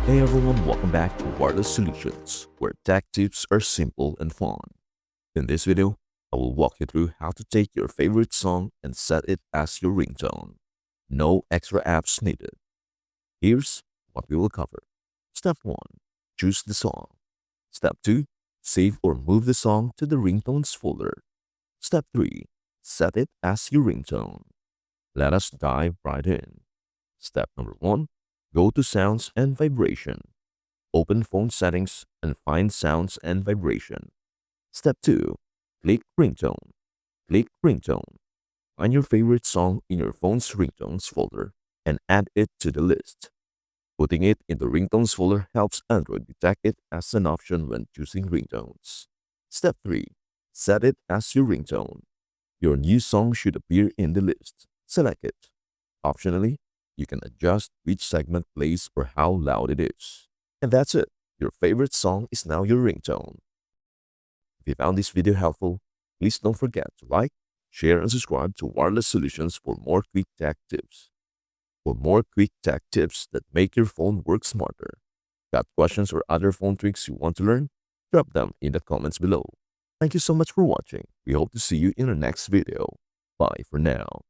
Hey everyone, welcome back to Wireless Solutions, where tech tips are simple and fun. In this video, I will walk you through how to take your favorite song and set it as your ringtone. No extra apps needed. Here's what we will cover. Step 1. Choose the song. Step 2. Save or move the song to the ringtones folder. Step 3. Set it as your ringtone. Let us dive right in. Step number 1. Go to Sounds and Vibration. Open Phone Settings and find Sounds and Vibration. Step 2. Click Ringtone. Click Ringtone. Find your favorite song in your phone's ringtones folder and add it to the list. Putting it in the ringtones folder helps Android detect it as an option when choosing ringtones. Step 3. Set it as your ringtone. Your new song should appear in the list. Select it. Optionally, you can adjust which segment plays or how loud it is. And that's it. Your favorite song is now your ringtone. If you found this video helpful, please don't forget to like, share, and subscribe to Wireless Solutions for more quick tech tips. For more quick tech tips that make your phone work smarter. Got questions or other phone tricks you want to learn? Drop them in the comments below. Thank you so much for watching. We hope to see you in our next video. Bye for now.